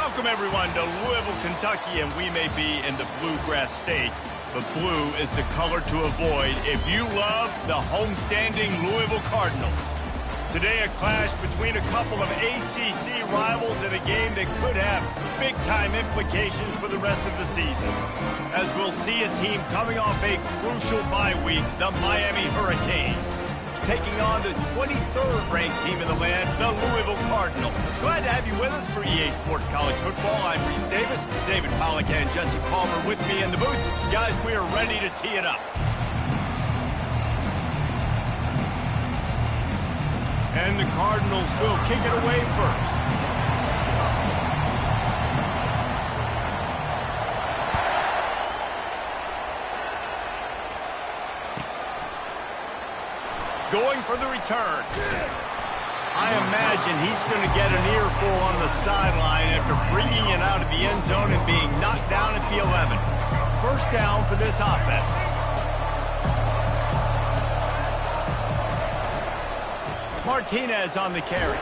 Welcome, everyone, to Louisville, Kentucky, and we may be in the Bluegrass State, but blue is the color to avoid if you love the homestanding Louisville Cardinals. Today, a clash between a couple of ACC rivals in a game that could have big-time implications for the rest of the season. As we'll see a team coming off a crucial bye week, the Miami Hurricanes, taking on the 23rd ranked team in the land, the Louisville Cardinals. Glad to have you with us for EA Sports College Football. I'm Reese Davis, David Pollack and Jesse Palmer with me in the booth. Guys, we are ready to tee it up. And the Cardinals will kick it away first. Going for the return. I imagine he's going to get an earful on the sideline after bringing it out of the end zone and being knocked down at the 11. First down for this offense. Martinez on the carry.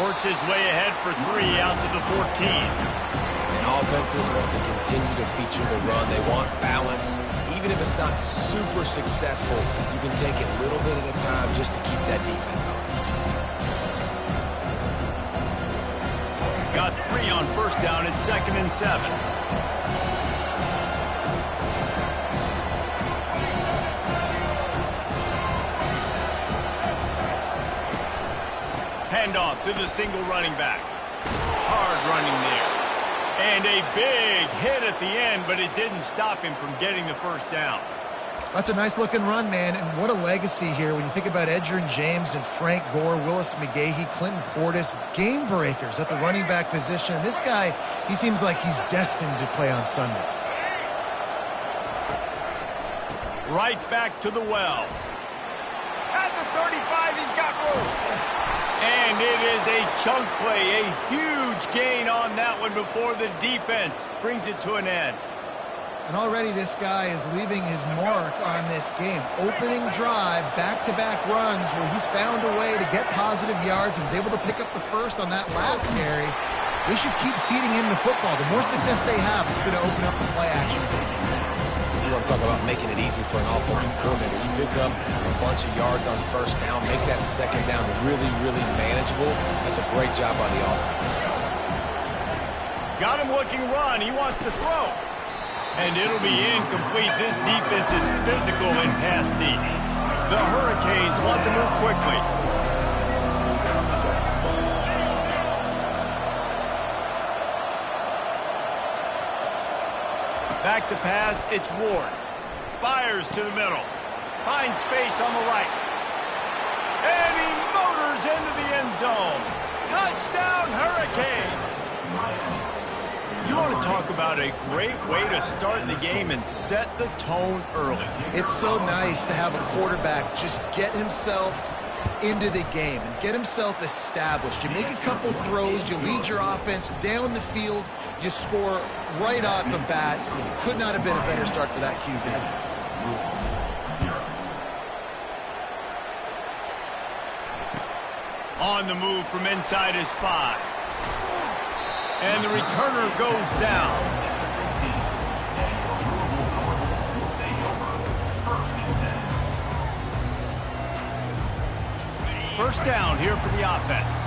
Works his way ahead for 3 out to the 14. And offenses want to continue to feature the run. They want balance. Even if it's not super successful, you can take it little bit at a time just to keep that defense honest. Got 3 on first down at 2nd and 7. Handoff to the single running back. Hard running there. And a big hit at the end, but it didn't stop him from getting the first down. That's a nice-looking run, man, and what a legacy here when you think about Edgerrin James and Frank Gore, Willis McGahee, Clinton Portis, game breakers at the running back position. And this guy, he seems like he's destined to play on Sunday. Right back to the well. At the 35, he's got room. And it is a chunk play, a huge gain on that one before the defense brings it to an end. And already this guy is leaving his mark on this game. Opening drive, back-to-back runs where he's found a way to get positive yards. He was able to pick up the first on that last carry. They should keep feeding him the football. The more success they have, it's going to open up the play action. You want to talk about making it easy for an offensive coordinator. You pick up a bunch of yards on first down, make that second down really, really manageable. That's a great job by the offense. Got him looking run. He wants to throw. And it'll be incomplete. This defense is physical and pass deep. The Hurricanes want to move quickly. Back to pass, it's Ward. Fires to the middle. Finds space on the right. And he motors into the end zone. Touchdown, Hurricane! You want to talk about a great way to start the game and set the tone early. It's so nice to have a quarterback just get himself into the game and get himself established. You make a couple throws, you lead your offense down the field, you score right off the bat. Could not have been a better start for that QB. On the move from inside his 5. And the returner goes down. First down here for the offense.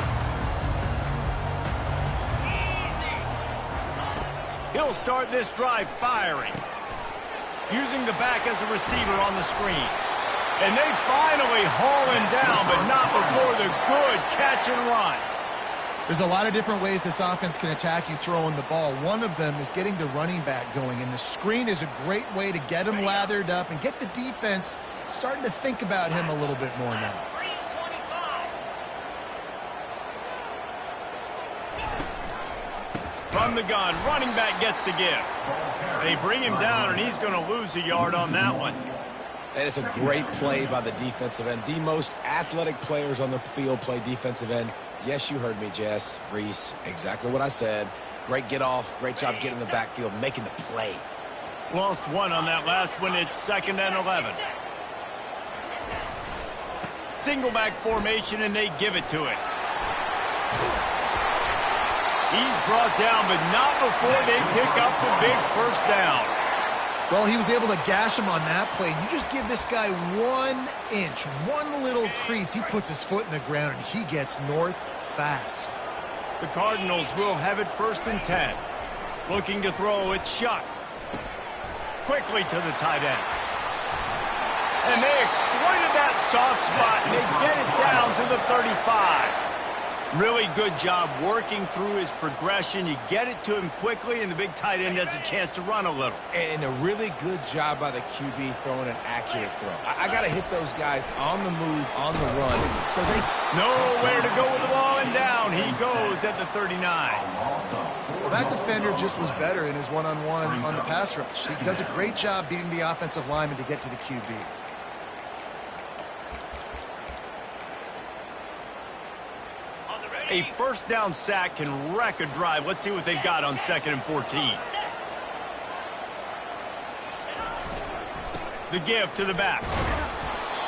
He'll start this drive firing. Using the back as a receiver on the screen. And they finally haul him down, but not before the good catch and run. There's a lot of different ways this offense can attack you throwing the ball. One of them is getting the running back going, and the screen is a great way to get him lathered up and get the defense starting to think about him a little bit more now. From the gun, running back gets to give. They bring him down, and he's going to lose a yard on that one. And it's a great play by the defensive end. The most athletic players on the field play defensive end. Yes, you heard me, Jess, Reese, exactly what I said. Great get off, great job getting in the backfield, making the play. Lost one on that last one. It's 2nd and 11. Single back formation, and they give it to it. He's brought down, but not before they pick up the big first down. Well, he was able to gash him on that play. You just give this guy 1 inch, one little crease. He puts his foot in the ground, and he gets north fast. The Cardinals will have it 1st and 10. Looking to throw, it's Shuck. Quickly to the tight end. And they exploited that soft spot, and they get it down to the 35. Really good job working through his progression. You get it to him quickly, and the big tight end has a chance to run a little. And a really good job by the QB throwing an accurate throw. I got to hit those guys on the move, on the run, so they... Nowhere to go with the ball, and down he goes at the 39. Well, that defender just was better in his one-on-one on the pass rush. He does a great job beating the offensive lineman to get to the QB. A first down sack can wreck a drive. Let's see what they've got on 2nd and 14. The give to the back.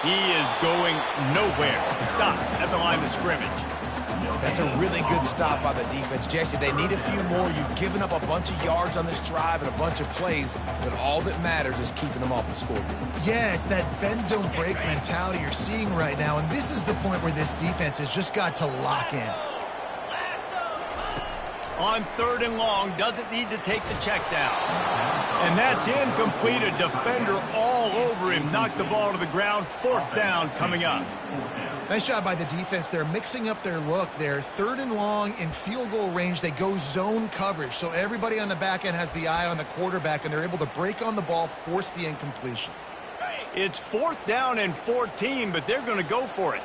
He is going nowhere. Stop at the line of scrimmage. That's a really good stop by the defense. Jesse, they need a few more. You've given up a bunch of yards on this drive and a bunch of plays, but all that matters is keeping them off the scoreboard. Yeah, it's that bend, don't break mentality you're seeing right now, and this is the point where this defense has just got to lock in. On 3rd and long, doesn't need to take the check down. And that's incomplete. A defender all over him. Knocked the ball to the ground. 4th down coming up. Nice job by the defense. They're mixing up their look. They're 3rd and long in field goal range. They go zone coverage. So everybody on the back end has the eye on the quarterback, and they're able to break on the ball, force the incompletion. It's 4th down and 14, but they're going to go for it.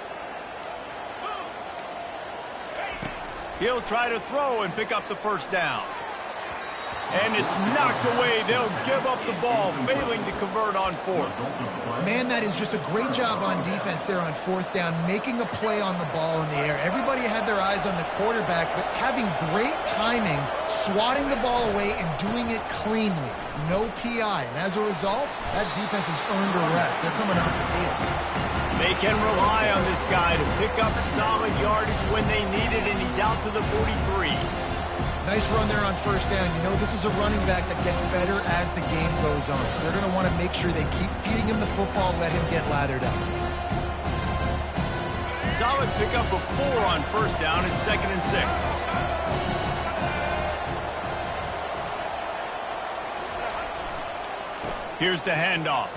He'll try to throw and pick up the first down. And it's knocked away. They'll give up the ball, failing to convert on 4th. Man, that is just a great job on defense there on 4th down, making a play on the ball in the air. Everybody had their eyes on the quarterback, but having great timing, swatting the ball away, and doing it cleanly. No PI. And as a result, that defense has earned a rest. They're coming off the field. They can rely on this guy to pick up solid yardage when they need it, and he's out to the 43. Nice run there on 1st down. You know, this is a running back that gets better as the game goes on. So they're going to want to make sure they keep feeding him the football, let him get lathered up. Solid pickup of 4 on 1st down and 2nd and 6. Here's the handoff.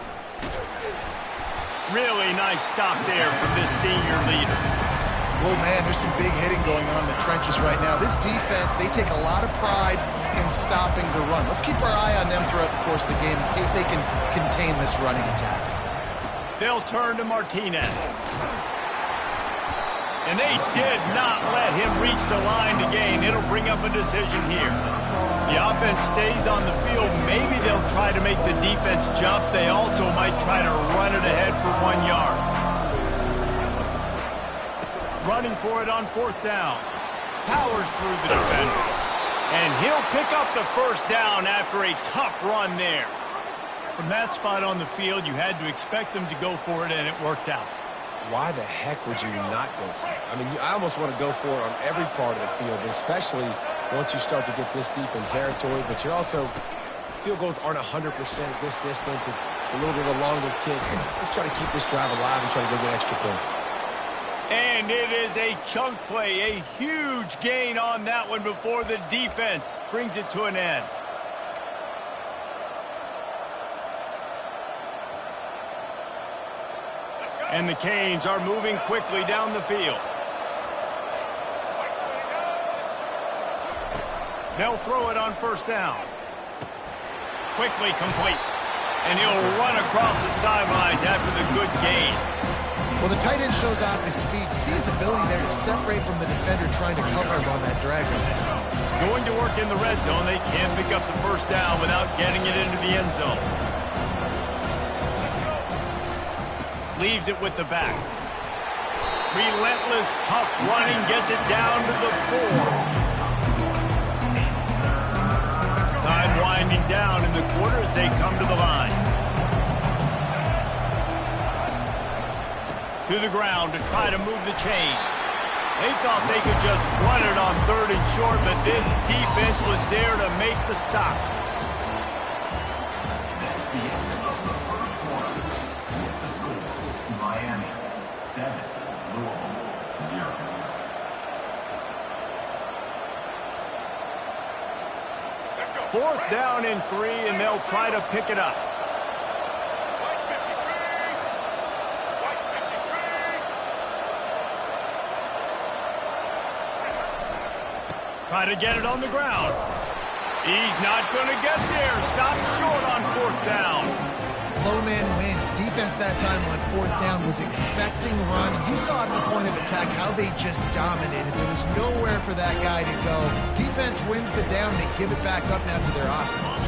Really nice stop there from this senior leader. Oh, man, there's some big hitting going on in the trenches right now. This defense, they take a lot of pride in stopping the run. Let's keep our eye on them throughout the course of the game and see if they can contain this running attack. They'll turn to Martinez. And they did not let him reach the line to gain. It'll bring up a decision here. The offense stays on the field. Maybe they'll try to make the defense jump. They also might try to run it ahead for 1 yard. Running for it on 4th down. Powers through the defender. And he'll pick up the first down after a tough run there. From that spot on the field, you had to expect them to go for it, and it worked out. Why the heck would you not go for it? I mean, I almost want to go for it on every part of the field, especially once you start to get this deep in territory. But you're also, field goals aren't 100% at this distance. It's a little bit of a longer kick. Let's try to keep this drive alive and try to go get extra points. And it is a chunk play, a huge gain on that one before the defense brings it to an end. And the Canes are moving quickly down the field. They'll throw it on 1st down. Quickly complete. And he'll run across the sidelines after the good gain. Well, the tight end shows off his speed. You see his ability there to separate from the defender trying to cover him on that drag route. Going to work in the red zone. They can't pick up the first down without getting it into the end zone. Leaves it with the back. Relentless, tough running. Gets it down to the 4. Time winding down in the quarter as they come to the line. To the ground to try to move the chains. They thought they could just run it on 3rd and short, but this defense was there to make the stop. Miami 7, Louisville 0. Fourth down and 3, and they'll try to pick it up. Try to get it on the ground. He's not going to get there. Stop short on 4th down. Low man wins. Defense that time on 4th down was expecting run. You saw at the point of attack how they just dominated. There was nowhere for that guy to go. Defense wins the down. They give it back up now to their offense.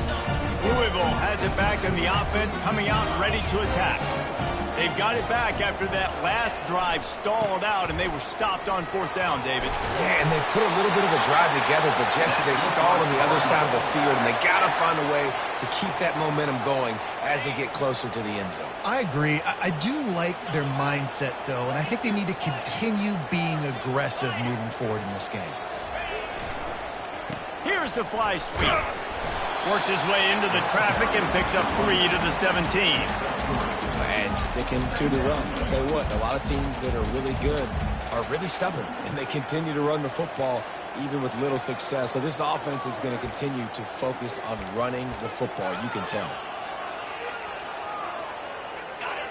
Louisville has it back in the offense, coming out ready to attack. They've got it back after that last drive stalled out, and they were stopped on 4th down, David. Yeah, and they put a little bit of a drive together, but Jesse, they stalled on the other side of the field, and they got to find a way to keep that momentum going as they get closer to the end zone. I agree. I do like their mindset, though, and I think they need to continue being aggressive moving forward in this game. Here's the fly sweep. Works his way into the traffic and picks up 3 to the 17. And sticking to the run. I'll tell you what, a lot of teams that are really good are really stubborn, and they continue to run the football even with little success. So this offense is going to continue to focus on running the football. You can tell.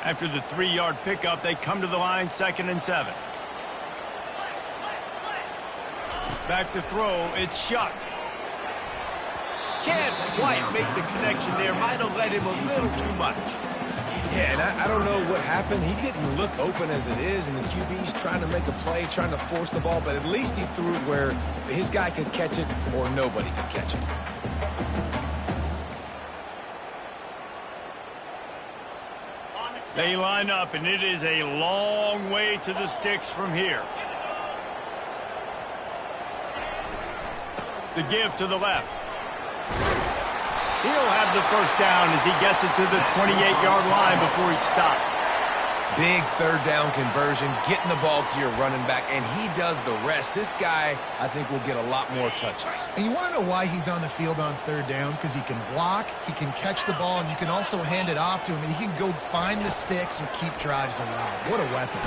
After the 3-yard pickup, they come to the line, 2nd and 7. Back to throw, it's Shuck. Can't quite make the connection there. Might have led him a little too much. Yeah, and I don't know what happened. He didn't look open as it is, and the QB's trying to make a play, trying to force the ball, but at least he threw it where his guy could catch it or nobody could catch it. They line up, and it is a long way to the sticks from here. The give to the left. He'll have the first down as he gets it to the 28-yard line before he stopped. Big 3rd down conversion, getting the ball to your running back, and he does the rest. This guy, I think, will get a lot more touches. And you want to know why he's on the field on 3rd down? Because he can block, he can catch the ball, and you can also hand it off to him, and he can go find the sticks and keep drives alive. What a weapon.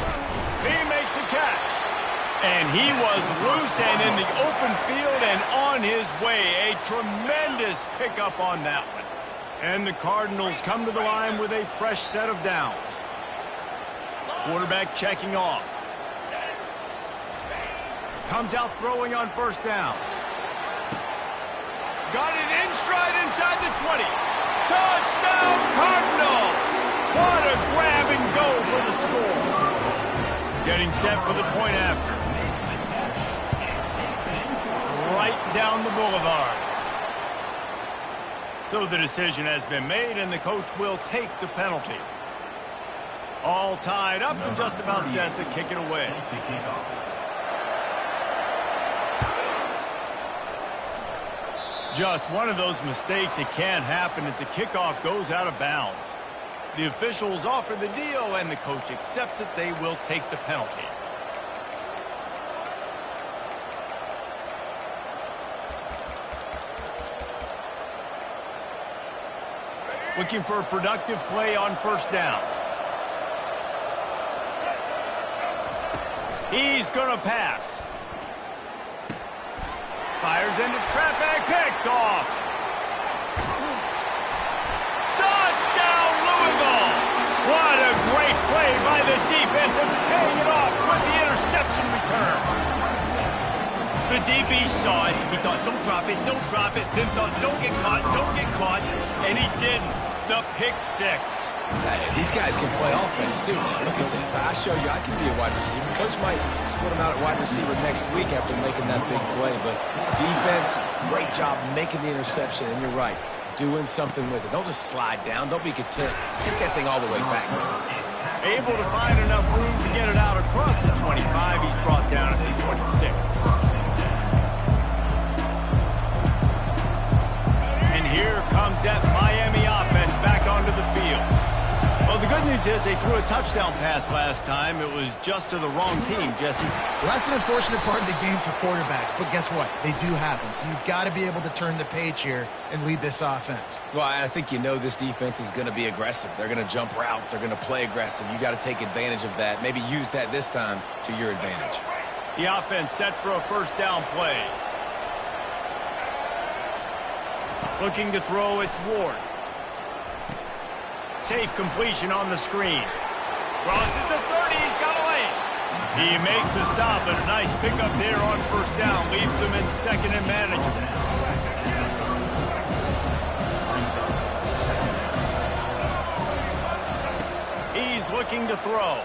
He makes a catch. And he was loose and in the open field and on his way. A tremendous pickup on that one. And the Cardinals come to the line with a fresh set of downs. Quarterback checking off. Comes out throwing on 1st down. Got it in stride inside the 20. Touchdown Cardinals! What a grab and go for the score. Getting set for the point after. Right down the boulevard. So the decision has been made, and the coach will take the penalty. All tied up and just about set to kick it away. Just one of those mistakes. It can't happen as the kickoff goes out of bounds. The officials offer the deal, and the coach accepts it. They will take the penalty. Looking for a productive play on 1st down. He's going to pass. Fires into traffic, picked off. Touchdown, Louisville! What a great play by the defense and paying it off with the interception return. The DB saw it. He thought, don't drop it, don't drop it. Then thought, don't get caught, and he didn't. The pick 6. These guys can play offense, too. Look at this. I show you I can be a wide receiver. Coach might split him out at wide receiver next week after making that big play. But defense, great job making the interception. And you're right, doing something with it. Don't just slide down. Don't be content. Take that thing all the way back. Able to find enough room to get it out across the 25. He's brought down at the 26. And here comes that Miami offense back onto the field. Well, the good news news is they threw a touchdown pass last time. It was just to the wrong team, Jesse. Well, that's an unfortunate part of the game for quarterbacks, but guess what? They do happen, so you've got to be able to turn the page here and lead this offense. Well, I think you know this defense is going to be aggressive. They're going to jump routes. They're going to play aggressive. You got to take advantage of that. Maybe use that this time to your advantage. The offense set for a first down play. Looking to throw, it's Ward. Safe completion on the screen. Crosses the 30, he's got a lane. He makes the stop, but a nice pickup there on first down. Leaves them in second and manageable. He's looking to throw.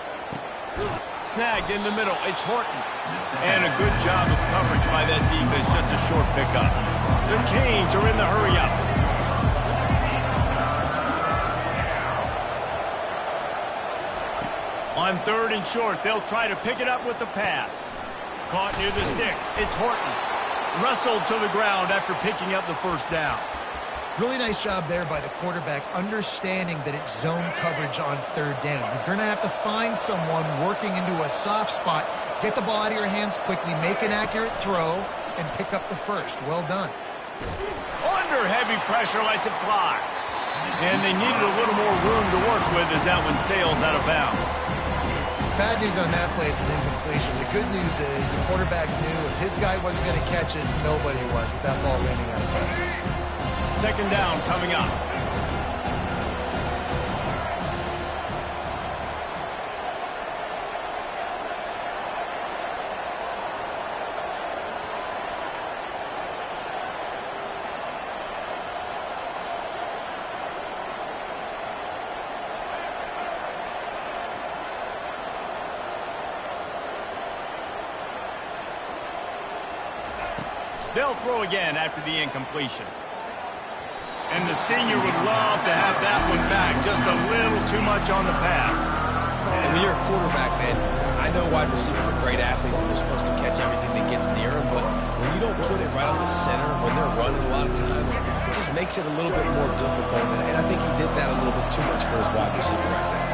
Snagged in the middle, it's Horton. And a good job of coverage by that defense, just a short pickup. The Canes are in the hurry-up. On third and short, they'll try to pick it up with the pass. Caught near the sticks. It's Horton. Wrestled to the ground after picking up the first down. Really nice job there by the quarterback, understanding that it's zone coverage on third down. You're going to have to find someone working into a soft spot, get the ball out of your hands quickly, make an accurate throw, and pick up the first. Well done. Under heavy pressure, lets it fly. And they needed a little more room to work with as that one sails out of bounds. Bad news on that play, it's an incompletion. The good news is the quarterback knew if his guy wasn't going to catch it, nobody was with that ball landing out of bounds. Second down coming up. They'll throw again after the incompletion. And the senior would love to have that one back. Just a little too much on the pass. And when you're a quarterback, man, I know wide receivers are great athletes and they're supposed to catch everything that gets near them, but when you don't put it right on the center, when they're running a lot of times, it just makes it a little bit more difficult. And I think he did that a little bit too much for his wide receiver right there.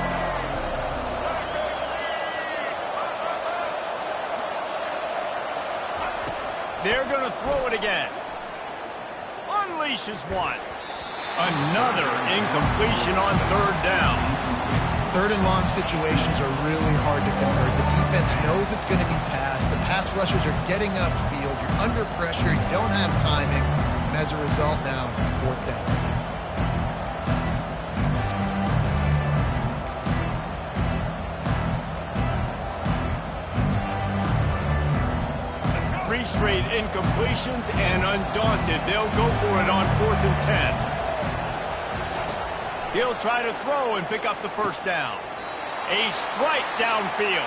They're going to throw it again. Unleashes one. Another incompletion on third down. Third and long situations are really hard to convert. The defense knows it's going to be passed. The pass rushers are getting upfield. You're under pressure. You don't have timing. And as a result now, fourth down. Three straight incompletions, and undaunted, they'll go for it on 4th and 10. He'll try to throw and pick up the first down. A strike downfield.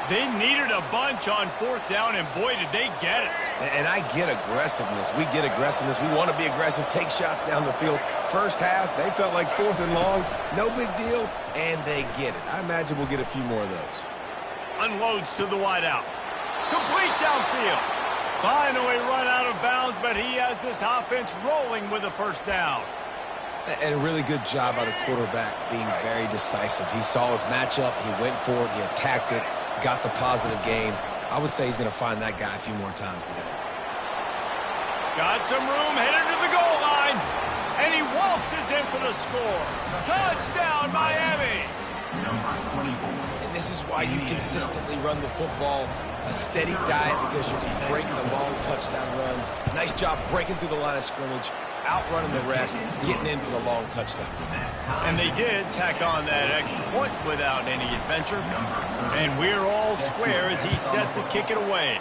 They needed a bunch on 4th down, and boy, did they get it. And I get aggressiveness. We get aggressiveness. We want to be aggressive, take shots down the field. First half, they felt like 4th and long. No big deal, and they get it. I imagine we'll get a few more of those. Unloads to the wideout. Complete downfield. Finally run out of bounds, but he has this offense rolling with a first down. And a really good job by the quarterback being very decisive. He saw his matchup. He went for it. He attacked it. Got the positive gain. I would say he's going to find that guy a few more times today. Got some room, headed to the goal line. And he waltzes in for the score. Touchdown, Miami. Number 24. And this is why you consistently run the football. A steady diet because you can break the long touchdown runs. Nice job breaking through the line of scrimmage, outrunning the rest, getting in for the long touchdown. And they did tack on that extra point without any adventure. And we're all square as he's set to kick it away.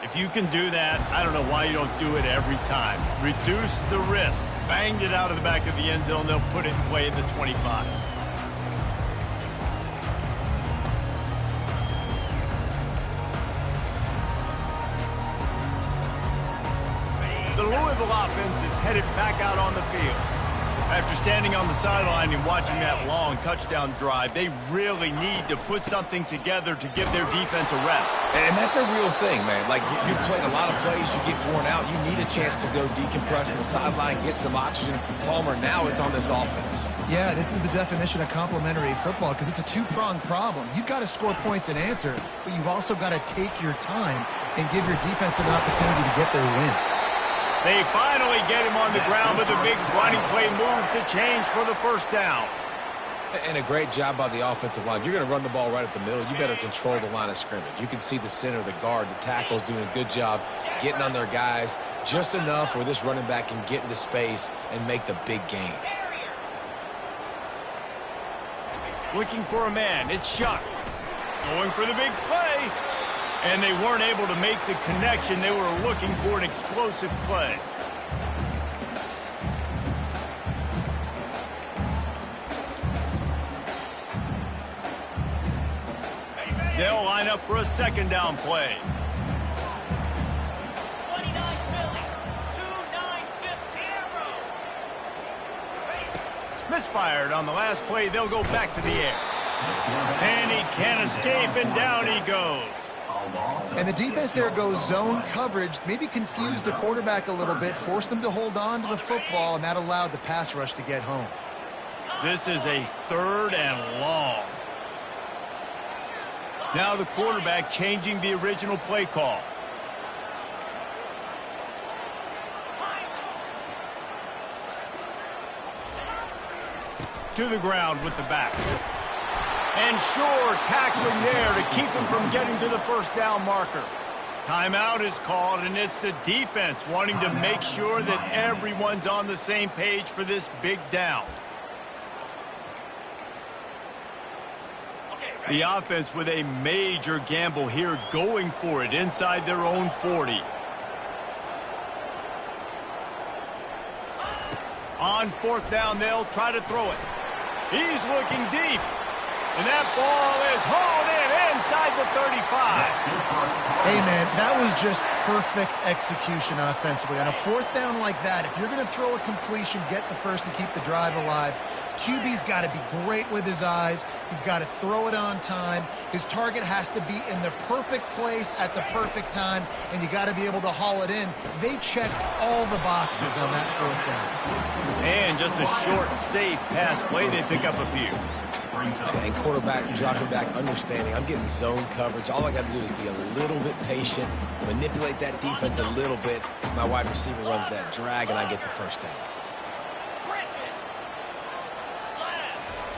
If you can do that, I don't know why you don't do it every time. Reduce the risk. Banged it out of the back of the end zone. They'll put it in play at the 25. The Louisville offense is headed back out on the field. After standing on the sideline and watching that long touchdown drive, they really need to put something together to give their defense a rest. And that's a real thing, man. Like, you played a lot of plays, you get worn out, you need a chance to go decompress on the sideline, get some oxygen. Palmer, now it's on this offense. Yeah, this is the definition of complementary football because it's a two-pronged problem. You've got to score points and answer, but you've also got to take your time and give your defense an opportunity to get their win. They finally get him on the ground, but the big running play moves to change for the first down. And a great job by the offensive line. If you're going to run the ball right at the middle, you better control the line of scrimmage. You can see the center, the guard, the tackles doing a good job getting on their guys just enough where this running back can get into space and make the big gain. Looking for a man. It's Shuck. Going for the big play. And they weren't able to make the connection. They were looking for an explosive play. They'll line up for a second down play. 29 Philly, 2-9 Misfired on the last play. They'll go back to the air. And he can't escape, and down he goes. And the defense there goes zone coverage, maybe confused the quarterback a little bit, forced him to hold on to the football, and that allowed the pass rush to get home. This is a 3rd and long. Now the quarterback changing the original play call. To the ground with the back. And sure, tackling there to keep him from getting to the first down marker. Timeout is called, and it's the defense wanting to make sure that everyone's on the same page for this big down. The offense with a major gamble here, going for it inside their own 40. On 4th down, they'll try to throw it. He's looking deep. And that ball is hauled in inside the 35. Hey, man, that was just perfect execution offensively. On a 4th down like that, if you're going to throw a completion, get the first and keep the drive alive, QB's got to be great with his eyes. He's got to throw it on time. His target has to be in the perfect place at the perfect time, and you got to be able to haul it in. They checked all the boxes on that 4th down. And just a short, safe pass play. They pick up a few. And quarterback dropping back, understanding I'm getting zone coverage. All I got to do is be a little bit patient, manipulate that defense a little bit. My wide receiver runs that drag, and I get the first down.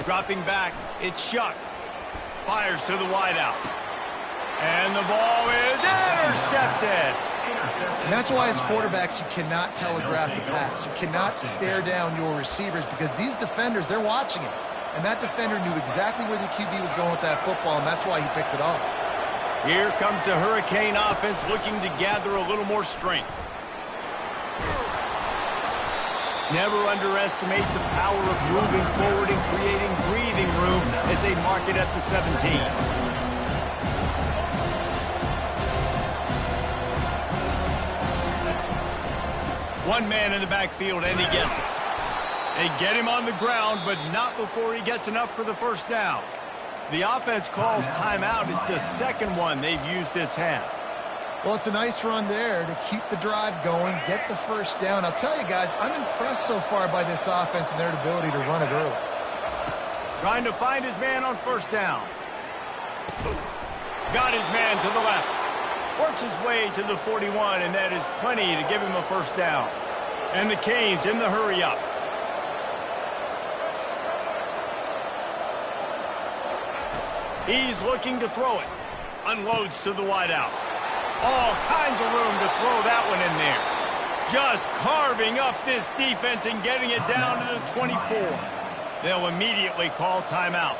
Dropping back, it's Shuck. Fires to the wideout. And the ball is intercepted. And that's why as quarterbacks, you cannot telegraph the pass. You cannot stare down your receivers because these defenders, they're watching it. And that defender knew exactly where the QB was going with that football, and that's why he picked it off. Here comes the Hurricane offense looking to gather a little more strength. Never underestimate the power of moving forward and creating breathing room as they mark it at the 17. One man in the backfield, and he gets it. They get him on the ground, but not before he gets enough for the first down. The offense calls timeout. It's the second one they've used this half. Well, it's a nice run there to keep the drive going, get the first down. I'll tell you guys, I'm impressed so far by this offense and their ability to run it early. Trying to find his man on first down. Got his man to the left. Works his way to the 41, and that is plenty to give him a first down. And the Canes in the hurry-up. He's looking to throw it. Unloads to the wideout. All kinds of room to throw that one in there. Just carving up this defense and getting it down to the 24. They'll immediately call timeout.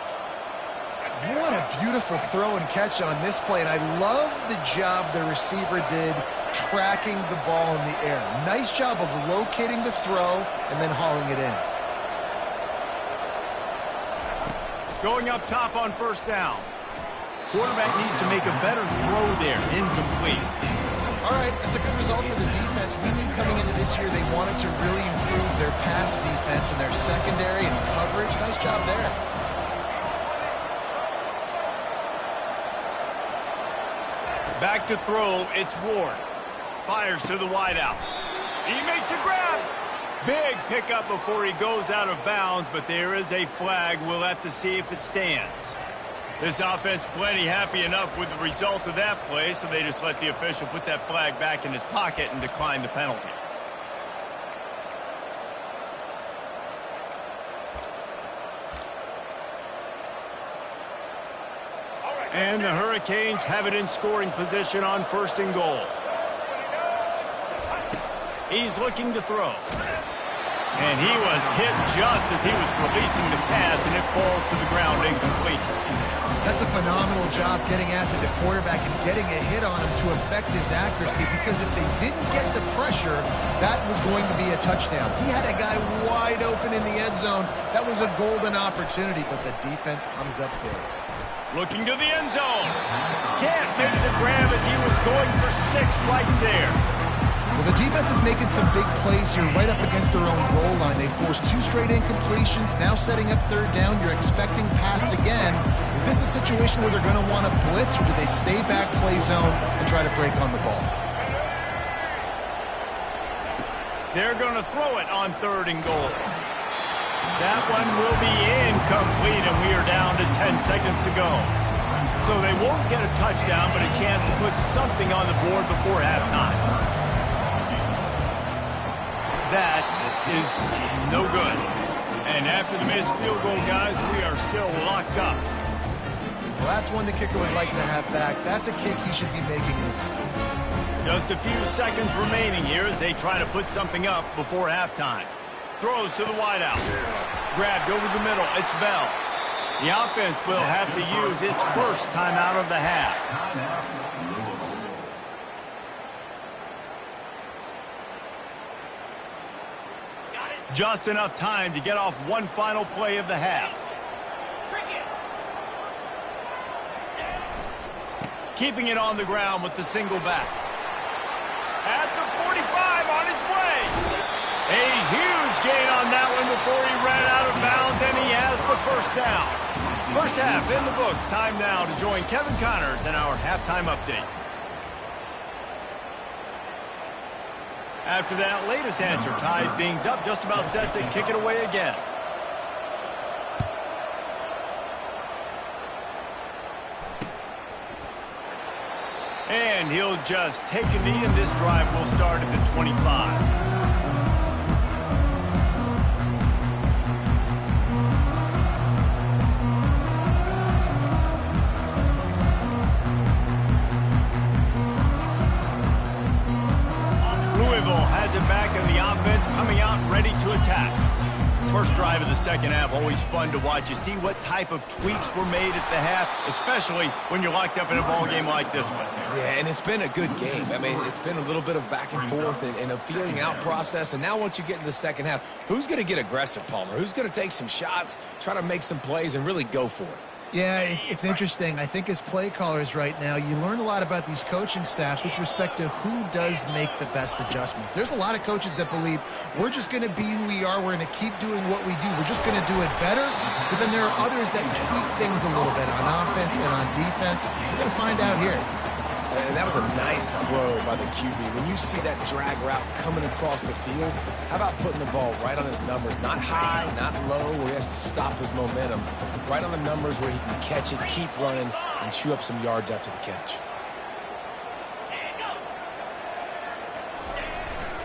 What a beautiful throw and catch on this play, and I love the job the receiver did tracking the ball in the air. Nice job of locating the throw and then hauling it in. Going up top on first down. Quarterback needs to make a better throw there. Incomplete. All right, that's a good result for the defense. We knew coming into this year they wanted to really improve their pass defense and their secondary and coverage. Nice job there. Back to throw, it's Ward. Fires to the wideout. He makes a grab. Big pickup before he goes out of bounds, but there is a flag. We'll have to see if it stands. This offense plenty happy enough with the result of that play, so they just let the official put that flag back in his pocket and decline the penalty. And the Hurricanes have it in scoring position on 1st and goal. He's looking to throw. And he was hit just as he was releasing the pass, and it falls to the ground incomplete. That's a phenomenal job getting after the quarterback and getting a hit on him to affect his accuracy, because if they didn't get the pressure, that was going to be a touchdown. He had a guy wide open in the end zone. That was a golden opportunity, but the defense comes up big. Looking to the end zone. Can't make the grab as he was going for 6 right there. Well, the defense is making some big plays here right up against their own goal line. They forced 2 straight incompletions, now setting up 3rd down. You're expecting pass again. Is this a situation where they're going to want to blitz, or do they stay back, play zone, and try to break on the ball? They're going to throw it on 3rd and goal. That one will be incomplete, and we are down to 10 seconds to go. So they won't get a touchdown, but a chance to put something on the board before halftime. That is no good. And after the missed field goal, guys, we are still locked up. Well, that's one the kicker would like to have back. That's a kick he should be making in his sleep. Just a few seconds remaining here as they try to put something up before halftime. Throws to the wideout. Grabbed over the middle. It's Bell. The offense will have to use its first timeout of the half. Just enough time to get off one final play of the half. Keeping it on the ground with the single back. At the 45, on his way. A huge gain on that one before he ran out of bounds, and he has the 1st down. First half in the books. Time now to join Kevin Connors in our halftime update. After that latest answer tied things up, just about set to kick it away again. And he'll just take a knee, and this drive will start at the 25. Has it back, and the offense coming out ready to attack. First drive of the second half, always fun to watch. You see what type of tweaks were made at the half, especially when you're locked up in a ball game like this one. Yeah, and it's been a good game. I mean, it's been a little bit of back and forth and a feeling out process. And now once you get in the second half, who's going to get aggressive, Palmer? Who's going to take some shots, try to make some plays, and really go for it? Yeah, it's interesting. I think as play callers right now, you learn a lot about these coaching staffs with respect to who does make the best adjustments. There's a lot of coaches that believe we're just going to be who we are. We're going to keep doing what we do. We're just going to do it better. But then there are others that tweak things a little bit on offense and on defense. We're going to find out here. And that was a nice throw by the QB. When you see that drag route coming across the field, how about putting the ball right on his numbers? Not high, not low, where he has to stop his momentum. Right on the numbers where he can catch it, keep running, and chew up some yards after the catch.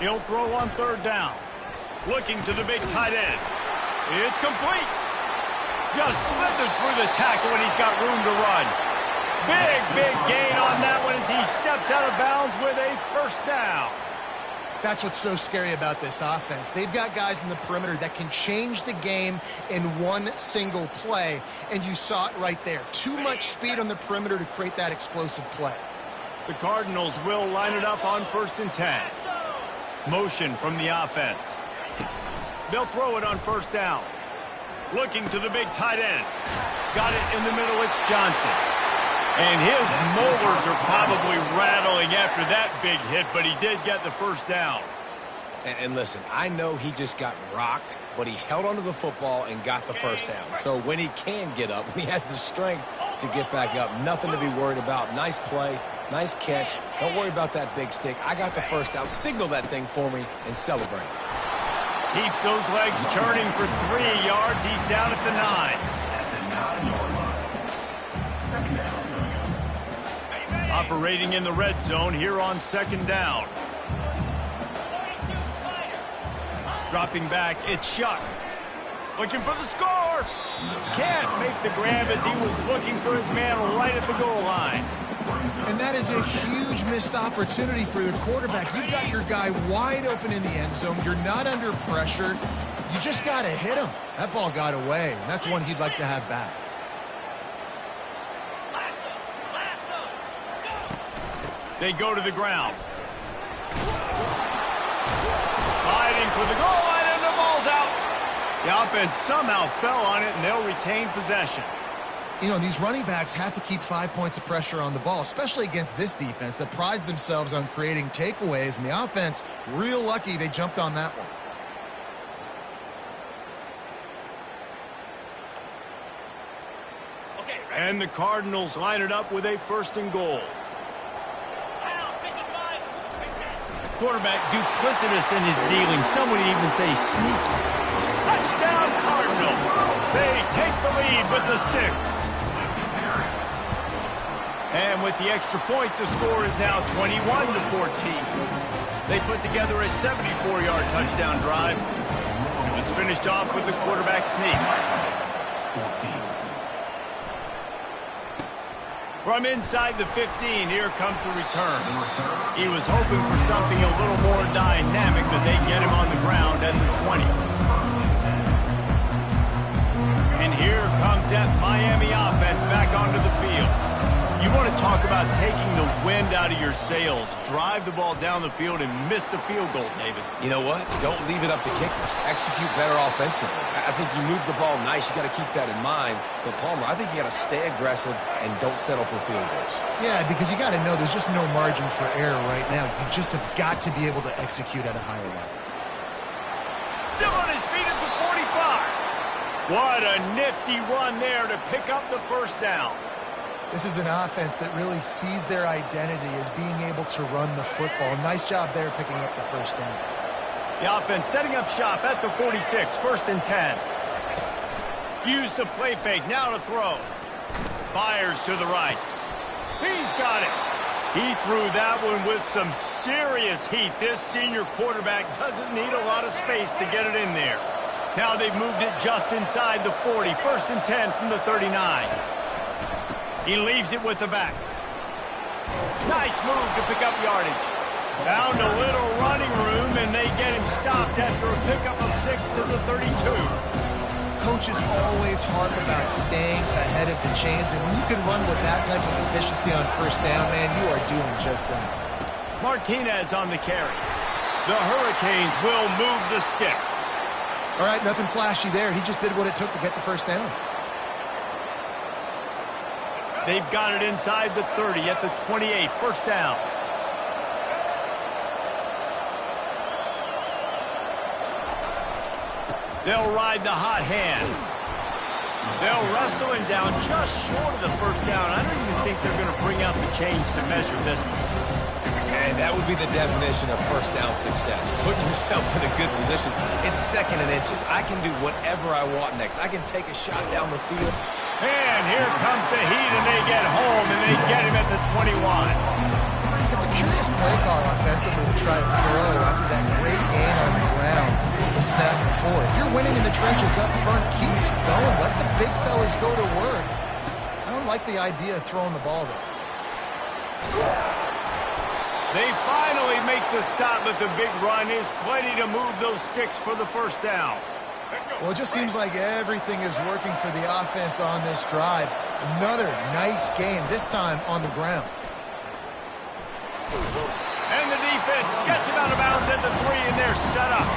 He'll throw on 3rd down. Looking to the big tight end. It's complete. Just slithered through the tackle, and he's got room to run. Big gain on that one as he steps out of bounds with a 1st down. That's what's so scary about this offense. They've got guys in the perimeter that can change the game in one single play, and you saw it right there. Too much speed on the perimeter to create that explosive play. The Cardinals will line it up on 1st and 10. Motion from the offense. They'll throw it on 1st down. Looking to the big tight end. Got it in the middle, it's Johnson. And his molars are probably rattling after that big hit, but he did get the first down. And listen, I know he just got rocked, but he held onto the football and got the first down. So when he can get up, when he has the strength to get back up, nothing to be worried about. Nice play, nice catch. Don't worry about that big stick. I got the first down. Signal that thing for me and celebrate. Keeps those legs churning for 3 yards. He's down at the 9. Operating in the red zone here on 2nd down. Dropping back, it's Shuck. Looking for the score. Can't make the grab as he was looking for his man right at the goal line. And that is a huge missed opportunity for the quarterback. You've got your guy wide open in the end zone. You're not under pressure. You just got to hit him. That ball got away, and that's one he'd like to have back. They go to the ground. Fighting for the goal line, and the ball's out. The offense somehow fell on it, and they'll retain possession. You know, these running backs have to keep 5 points of pressure on the ball, especially against this defense that prides themselves on creating takeaways, and the offense, real lucky they jumped on that one. And the Cardinals line it up with a 1st and goal. Quarterback duplicitous in his dealing. Some would even say sneaky. Touchdown Cardinal. They take the lead with the 6. And with the extra point, the score is now 21-14. They put together a 74-yard touchdown drive. It was finished off with the quarterback sneak. 14. From inside the 15, here comes the return. He was hoping for something a little more dynamic, but they get him on the ground at the 20. And here comes that Miami offense back onto the field. You want to talk about taking the wind out of your sails. Drive the ball down the field and miss the field goal, David. You know what? Don't leave it up to kickers. Execute better offensively. I think you move the ball nice. You got to keep that in mind. But Palmer, I think you got to stay aggressive and don't settle for field goals. Yeah, because you got to know there's just no margin for error right now. You just have got to be able to execute at a higher level. Still on his feet at the 45. What a nifty run there to pick up the first down. This is an offense that really sees their identity as being able to run the football. Nice job there picking up the first down. The offense setting up shop at the 46, 1st and 10. Use the play fake, now to throw. Fires to the right. He's got it. He threw that one with some serious heat. This senior quarterback doesn't need a lot of space to get it in there. Now they've moved it just inside the 40, 1st and 10 from the 39. He leaves it with the back. Nice move to pick up yardage. Found a little running room, and they get him stopped after a pickup of 6 to the 32. Coaches always harp about staying ahead of the chains, and when you can run with that type of efficiency on first down, man, you are doing just that. Martinez on the carry. The Hurricanes will move the sticks. All right, nothing flashy there. He just did what it took to get the first down. They've got it inside the 30 at the 28, 1st down. They'll ride the hot hand. They'll wrestle him down just short of the first down. I don't even think they're going to bring out the chains to measure this one. And that would be the definition of first down success. Putting yourself in a good position. It's 2nd and inches. I can do whatever I want next. I can take a shot down the field. And here comes the heat, and they get home, and they get him at the 21. It's a curious play call offensively to try to throw after that great gain on the ground the snap before. If you're winning in the trenches up front, keep it going. Let the big fellas go to work. I don't like the idea of throwing the ball there. They finally make the stop, but the big run is plenty to move those sticks for the first down. Well, it just seems like everything is working for the offense on this drive. Another nice game, this time on the ground. And the defense gets him out of bounds at the 3, and they're set up.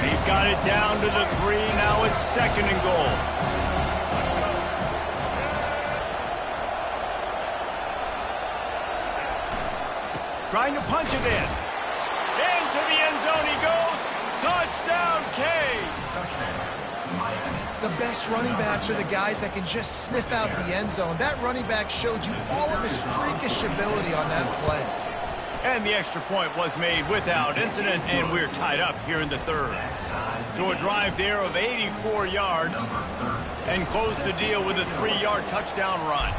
They've got it down to the 3. Now it's 2nd and goal. trying to punch it in. Into the end zone he goes. Touchdown, Canes. The best running backs are the guys that can just sniff out the end zone. That running back showed you all of his freakish ability on that play. And the extra point was made without incident, and we're tied up here in the third. So a drive there of 84 yards and close the deal with a 3-yard touchdown run.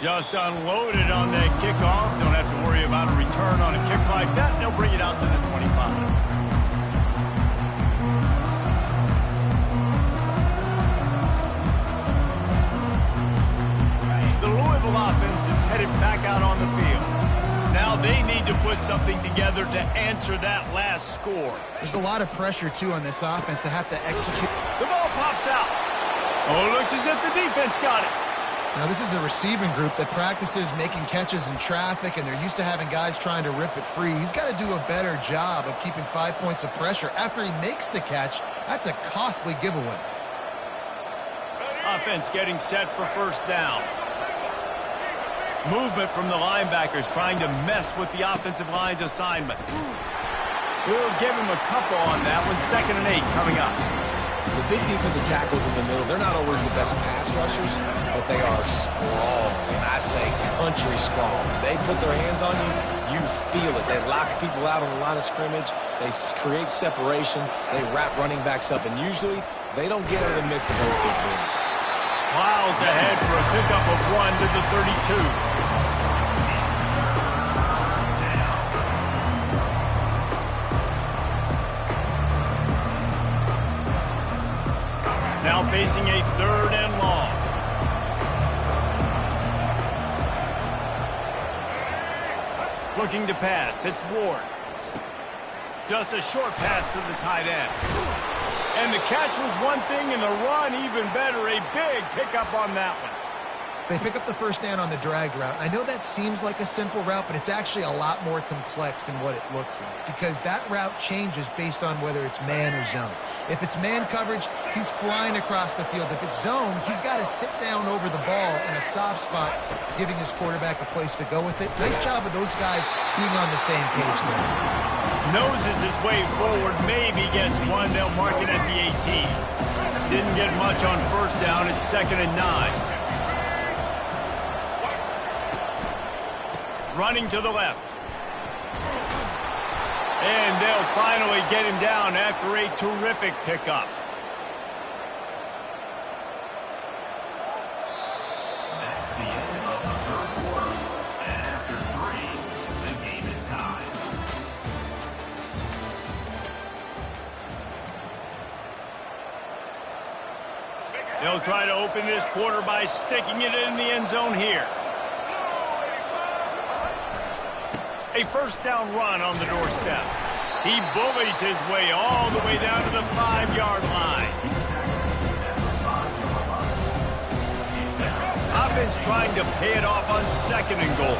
Just unloaded on that kickoff. Don't have to worry about a return on a kick like that. They'll bring it out to the 25. Offense is headed back out on the field. Now they need to put something together to answer that last score. There's a lot of pressure, too, on this offense to have to execute. The ball pops out. Oh, it looks as if the defense got it. Now, this is a receiving group that practices making catches in traffic, and they're used to having guys trying to rip it free. He's got to do a better job of keeping 5 points of pressure. After he makes the catch, that's a costly giveaway. Offense getting set for first down. Movement from the linebackers trying to mess with the offensive line's assignment. We'll give him a couple on that one. 2nd and 8 coming up. The big defensive tackles in the middle, they're not always the best pass rushers, but they are strong, and I say country strong. They put their hands on you, you feel it. They lock people out on the line of scrimmage. They create separation. They wrap running backs up, and usually they don't get out of the mix of those big wins. Miles ahead for a pickup of 1 to the 32. Now facing a 3rd and long. Looking to pass. It's Ward. Just a short pass to the tight end. And the catch was one thing, and the run even better. A big pickup on that one. They pick up the first down on the drag route. I know that seems like a simple route, but it's actually a lot more complex than what it looks like, because that route changes based on whether it's man or zone. If it's man coverage, he's flying across the field. If it's zone, he's got to sit down over the ball in a soft spot, giving his quarterback a place to go with it. Nice job of those guys being on the same page there. Noses his way forward, maybe gets one. They'll mark it at the 18. Didn't get much on first down. It's 2nd and 9. Running to the left. And they'll finally get him down after a terrific pickup. That's the end of the third quarter. And after 3, the game is tied. They'll try to open this quarter by sticking it in the end zone here. A first down run on the doorstep. He bullies his way all the way down to the 5-yard line. Offense trying to pay it off on 2nd and goal.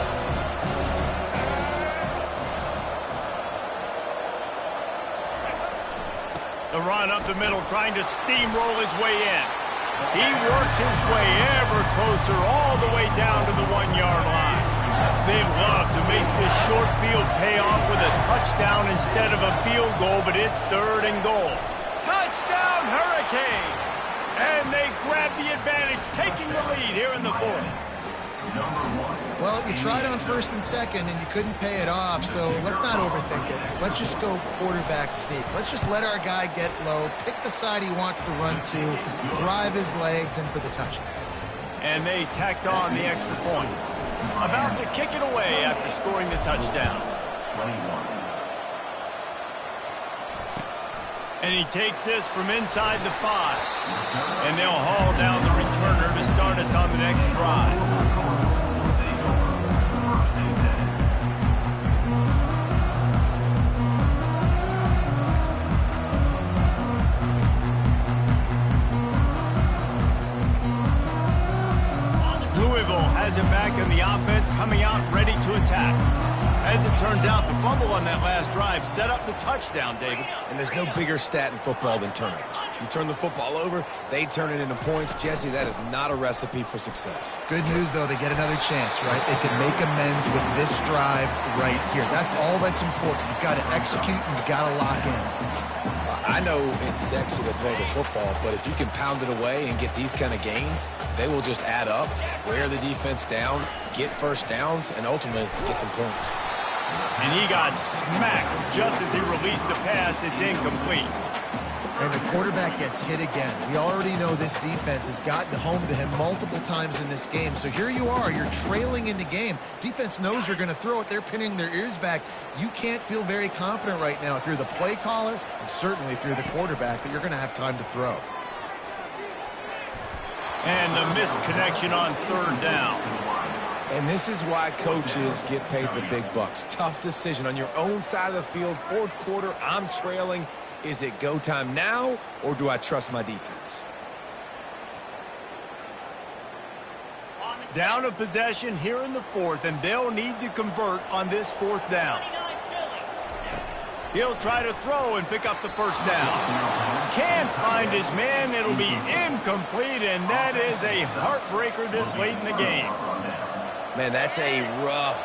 The run up the middle, trying to steamroll his way in. He works his way ever closer all the way down to the 1-yard line. They'd love to make this short field pay off with a touchdown instead of a field goal, but it's 3rd and goal. Touchdown, Hurricanes! And they grab the advantage, taking the lead here in the 4th. Well, you tried on 1st and 2nd, and you couldn't pay it off, so let's not overthink it. Let's just go quarterback sneak. Let's just let our guy get low, pick the side he wants to run to, drive his legs in for the touchdown. And they tacked on the extra point. About to kick it away after scoring the touchdown. And he takes this from inside the 5. And they'll haul down the returner to start us on the next drive. Louisville has it back in the offense, coming out ready to attack. As it turns out, the fumble on that last drive set up the touchdown, David. And there's no bigger stat in football than turnovers. You turn the football over, they turn it into points. Jesse, that is not a recipe for success. Good news, though, they get another chance, right? They can make amends with this drive right here. That's all that's important. You've got to execute and you've got to lock in. I know it's sexy to throw the football, but if you can pound it away and get these kind of gains, they will just add up, wear the defense down, get first downs, and ultimately get some points. And he got smacked just as he released the pass. It's incomplete. And the quarterback gets hit again. We already know this defense has gotten home to him multiple times in this game. So here you are, you're trailing in the game. Defense knows you're going to throw it. They're pinning their ears back. You can't feel very confident right now if you're the play caller and certainly if you're the quarterback that you're going to have time to throw. And the misconnection on third down. And this is why coaches get paid the big bucks. Tough decision on your own side of the field. Fourth quarter, I'm trailing. Is it go time now, or do I trust my defense? Down a possession here in the fourth, and they'll need to convert on this fourth down. He'll try to throw and pick up the first down. Can't find his man. It'll be incomplete, and that is a heartbreaker this late in the game. Man, that's a rough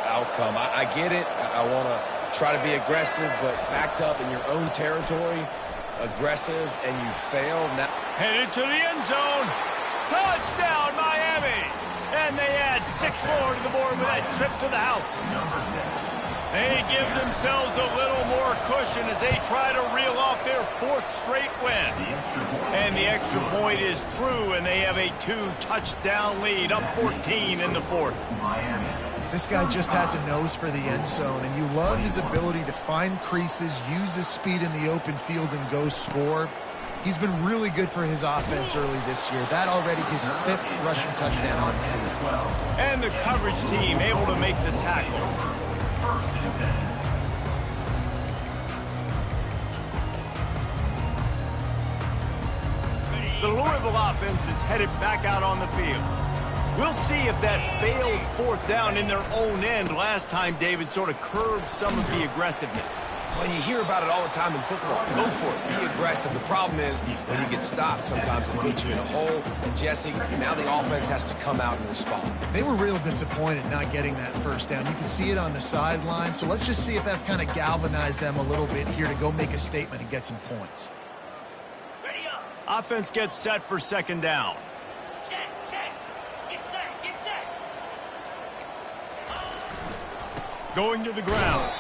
outcome. I get it. I want to try to be aggressive, but backed up in your own territory, aggressive, and you fail. Now headed to the end zone. Touchdown, Miami! And they add 6 more to the board with that trip to the house. They give themselves a little more cushion as they try to reel off their 4th straight win. And the extra point is true, and they have a 2-touchdown lead, up 14 in the 4th. This guy just has a nose for the end zone, and you love his ability to find creases, use his speed in the open field, and go score. He's been really good for his offense early this year. That already his 5th rushing touchdown on the season. And the coverage team able to make the tackle. The Louisville offense is headed back out on the field. We'll see if that failed 4th down in their own end last time, David, sort of curbed some of the aggressiveness. Well, you hear about it all the time in football. Go for it. Be aggressive. The problem is when you get stopped, sometimes it puts you in a hole. And, Jesse, now the offense has to come out and respond. They were real disappointed not getting that first down. You can see it on the sideline. So let's just see if that's kind of galvanized them a little bit here to go make a statement and get some points. Offense gets set for 2nd down. Going to the ground.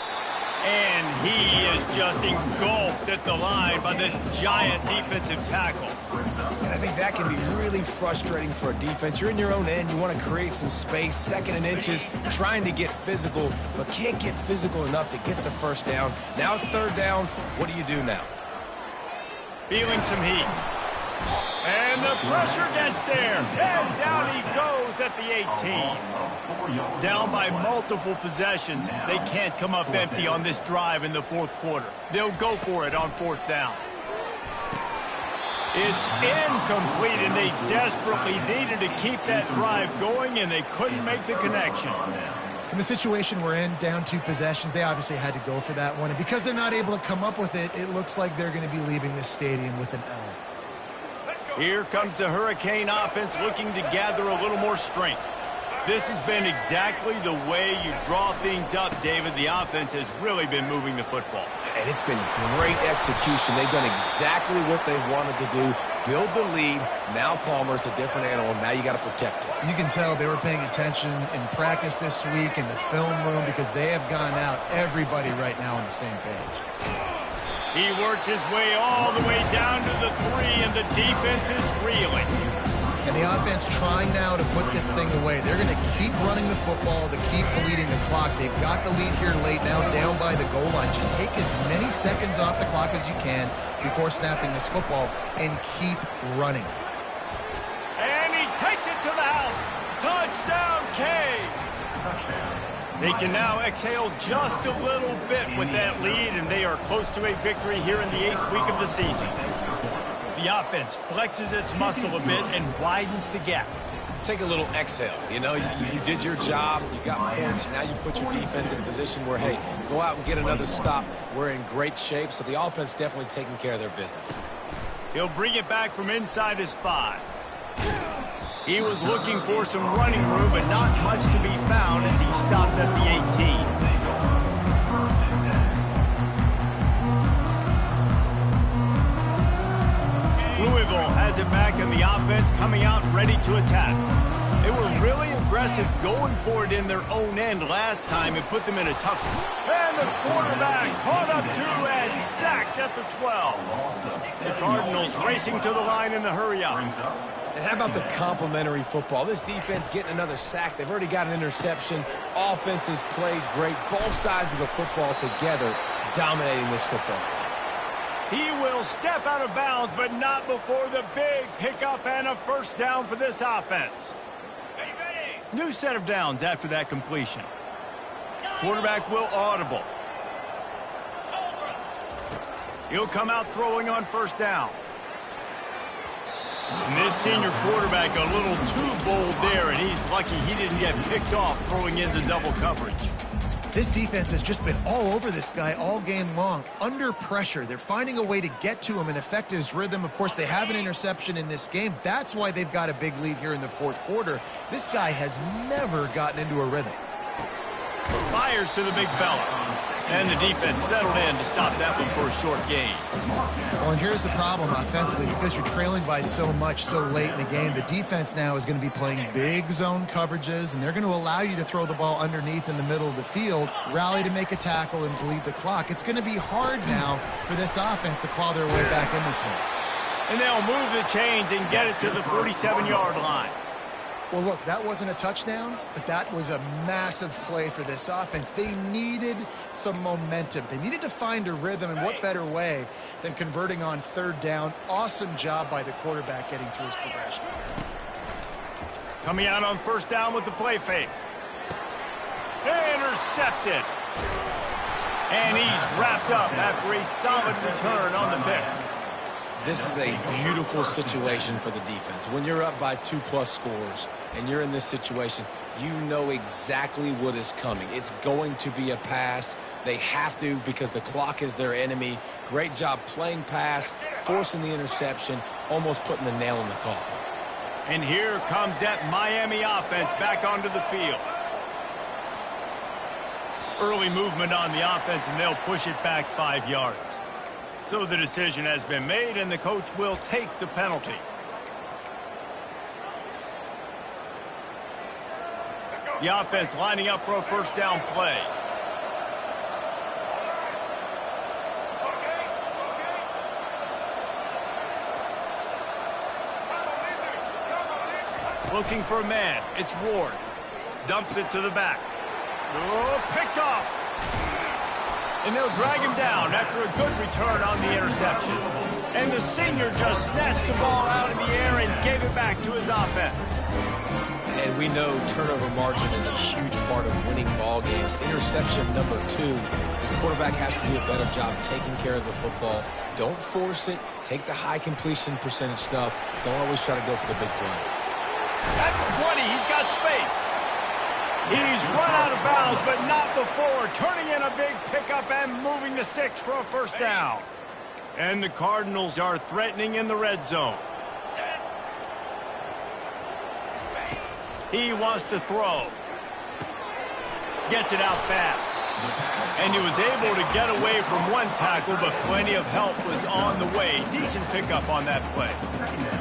And he is just engulfed at the line by this giant defensive tackle. And I think that can be really frustrating for a defense. You're in your own end. You want to create some space, 2nd and inches, trying to get physical, but can't get physical enough to get the first down. Now it's 3rd down. What do you do now? Feeling some heat. And the pressure gets there. And down he goes at the 18. Down by multiple possessions. They can't come up empty on this drive in the 4th quarter. They'll go for it on 4th down. It's incomplete, and they desperately needed to keep that drive going, and they couldn't make the connection. In the situation we're in, down 2 possessions, they obviously had to go for that one. And because they're not able to come up with it, it looks like they're going to be leaving this stadium with an L. Here comes the Hurricane offense looking to gather a little more strength. This has been exactly the way you draw things up, David. The offense has really been moving the football. And it's been great execution. They've done exactly what they've wanted to do. Build the lead. Now Palmer's a different animal. Now you got to protect it. You can tell they were paying attention in practice this week in the film room because they have gone out, everybody right now on the same page. He works his way all the way down to the 3, and the defense is reeling. And the offense trying now to put this thing away. They're going to keep running the football to keep bleeding the clock. They've got the lead here late now, down by the goal line. Just take as many seconds off the clock as you can before snapping this football and keep running. And he takes it to the house. Touchdown, Canes. They can now exhale just a little bit with that lead, and they are close to a victory here in the 8th week of the season. The offense flexes its muscle a bit and widens the gap. Take a little exhale. You know, you did your job. You got points. Now you put your defense in a position where, hey, go out and get another stop. We're in great shape, so the offense definitely taking care of their business. He'll bring it back from inside his 5. He was looking for some running room, but not much to be found as he stopped at the 18. Louisville has it back, and the offense coming out ready to attack. They were really aggressive going for it in their own end last time and put them in a tough... And the quarterback caught up to and sacked at the 12. The Cardinals racing to the line in the hurry-up. And how about the complimentary football? This defense getting another sack. They've already got an interception. Offense has played great. Both sides of the football together dominating this football game. He will step out of bounds, but not before the big pickup and a first down for this offense. New set of downs after that completion. Quarterback will audible. He'll come out throwing on first down. And this senior quarterback a little too bold there, and he's lucky he didn't get picked off throwing into double coverage. This defense has just been all over this guy all game long. Under pressure, they're finding a way to get to him and affect his rhythm. Of course, they have an interception in this game. That's why they've got a big lead here in the fourth quarter. This guy has never gotten into a rhythm. Fires to the big fella. And the defense settled in to stop that one for a short gain. Well, and here's the problem offensively. Because you're trailing by so much so late in the game, the defense now is going to be playing big zone coverages, and they're going to allow you to throw the ball underneath in the middle of the field, rally to make a tackle, and bleed the clock. It's going to be hard now for this offense to claw their way back in this one. And they'll move the chains and get it to the 47-yard line. Well, look, that wasn't a touchdown, but that was a massive play for this offense. They needed some momentum. They needed to find a rhythm, and what better way than converting on third down. Awesome job by the quarterback getting through his progression. Coming out on first down with the play fake. Intercepted. And he's wrapped up after a solid return on the pick. This is a beautiful situation for the defense. When you're up by 2+ scores and you're in this situation, you know exactly what is coming. It's going to be a pass. They have to because the clock is their enemy. Great job playing pass, forcing the interception, almost putting the nail in the coffin. And here comes that Miami offense back onto the field. Early movement on the offense, and they'll push it back 5 yards. So the decision has been made, and the coach will take the penalty. The offense lining up for a first down play. Looking for a man. It's Ward. Dumps it to the back. Oh, picked off. And they'll drag him down after a good return on the interception. And the senior just snatched the ball out in the air and gave it back to his offense. And we know turnover margin is a huge part of winning ball games. Interception number 2. His quarterback has to do a better job taking care of the football. Don't force it. Take the high completion percentage stuff. Don't always try to go for the big play. At the 20, he's got space. He's run out of bounds, but not before turning in a big pickup and moving the sticks for a first down. And the Cardinals are threatening in the red zone. He wants to throw. Gets it out fast. And he was able to get away from one tackle, but plenty of help was on the way. Decent pickup on that play.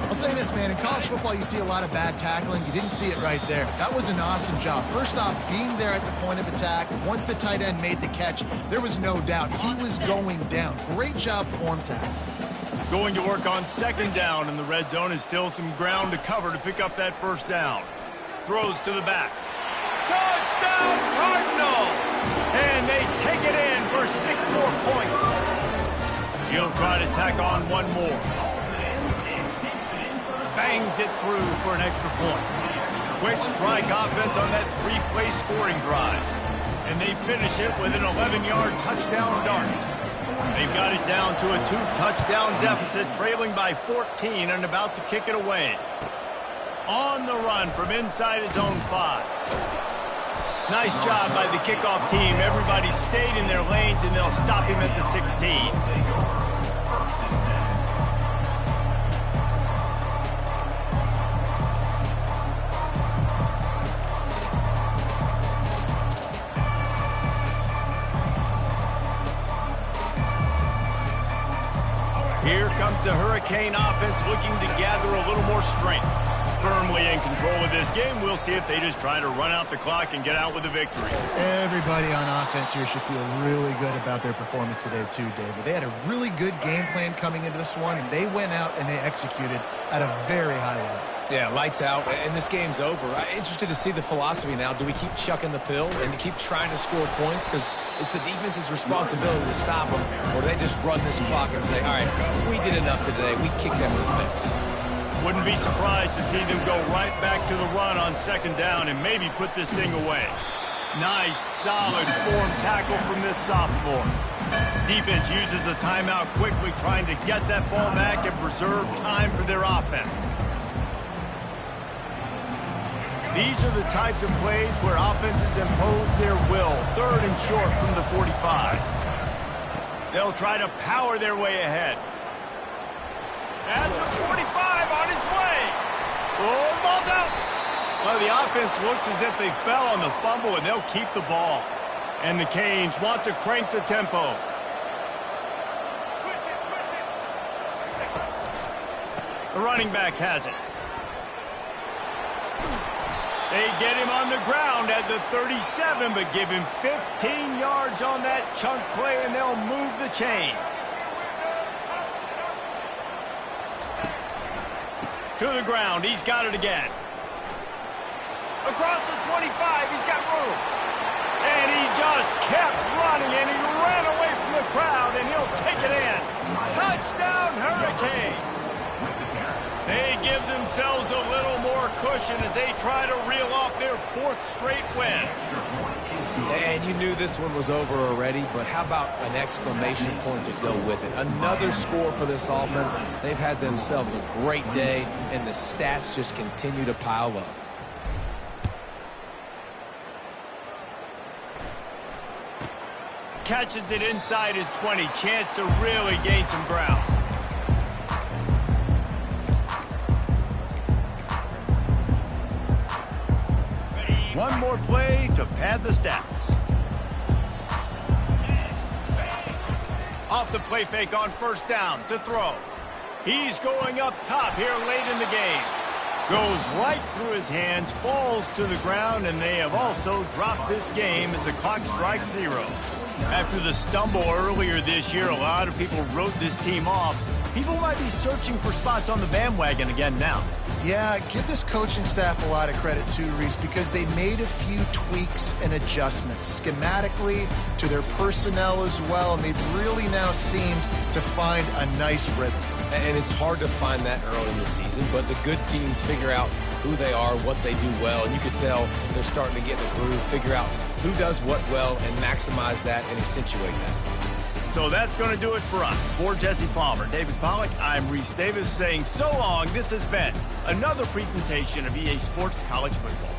I'll say this, man. In college football, you see a lot of bad tackling. You didn't see it right there. That was an awesome job. First off, being there at the point of attack. Once the tight end made the catch, there was no doubt he was going down. Great job form tackle. Going to work on second down in the red zone, and still some ground to cover to pick up that first down. Throws to the back. Touchdown, Cardinals! And they take it in for 6 more points. He'll try to tack on one more. Bangs it through for an extra point. Quick strike offense on that 3-play scoring drive. And they finish it with an 11-yard touchdown dart. They've got it down to a 2-touchdown deficit, trailing by 14 and about to kick it away. On the run from inside his own 5. Nice job by the kickoff team. Everybody stayed in their lanes, and they'll stop him at the 16. Here comes the Hurricane offense looking to gather a little more strength. Firmly in control of this game. We'll see if they just try to run out the clock and get out with a victory. Everybody on offense here should feel really good about their performance today too, David. They had a really good game plan coming into this one, and they went out and they executed at a very high level. Yeah, lights out, and this game's over. I'm interested to see the philosophy now. Do we keep chucking the pill and keep trying to score points? Because it's the defense's responsibility to stop them. Or do they just run this clock and say, all right, we did enough today. We kicked them in the face. Wouldn't be surprised to see them go right back to the run on 2nd down and maybe put this thing away. Nice, solid form tackle from this sophomore. Defense uses a timeout quickly, trying to get that ball back and preserve time for their offense. These are the types of plays where offenses impose their will. 3rd and short from the 45. They'll try to power their way ahead. At the 45 on its way. Oh, the ball's out. Well, the offense looks as if they fell on the fumble, and they'll keep the ball. And the Canes want to crank the tempo. The running back has it. They get him on the ground at the 37, but give him 15 yards on that chunk play, and they'll move the chains. To the ground. He's got it again. Across the 25. He's got room. And he just kept running, and he ran away from the crowd, and he'll take it in. Touchdown, Hurricane. They give themselves a little more cushion as they try to reel off their 4th straight win. And you knew this one was over already, but how about an exclamation point to go with it? Another score for this offense. They've had themselves a great day, and the stats just continue to pile up. Catches it inside his 20. Chance to really gain some ground. One more play to pad the stats. Off the play fake on 1st down to throw. He's going up top here late in the game. Goes right through his hands, falls to the ground, and they have also dropped this game as the clock strikes 0. After the stumble earlier this year, a lot of people wrote this team off. People might be searching for spots on the bandwagon again now. Yeah, give this coaching staff a lot of credit too, Reese, because they made a few tweaks and adjustments schematically to their personnel as well, and they've really now seemed to find a nice rhythm. And it's hard to find that early in the season, but the good teams figure out who they are, what they do well, and you can tell they're starting to get in the groove, figure out who does what well, and maximize that and accentuate that. So that's going to do it for us. For Jesse Palmer, David Pollack, I'm Reese Davis saying so long. This has been another presentation of EA Sports College Football.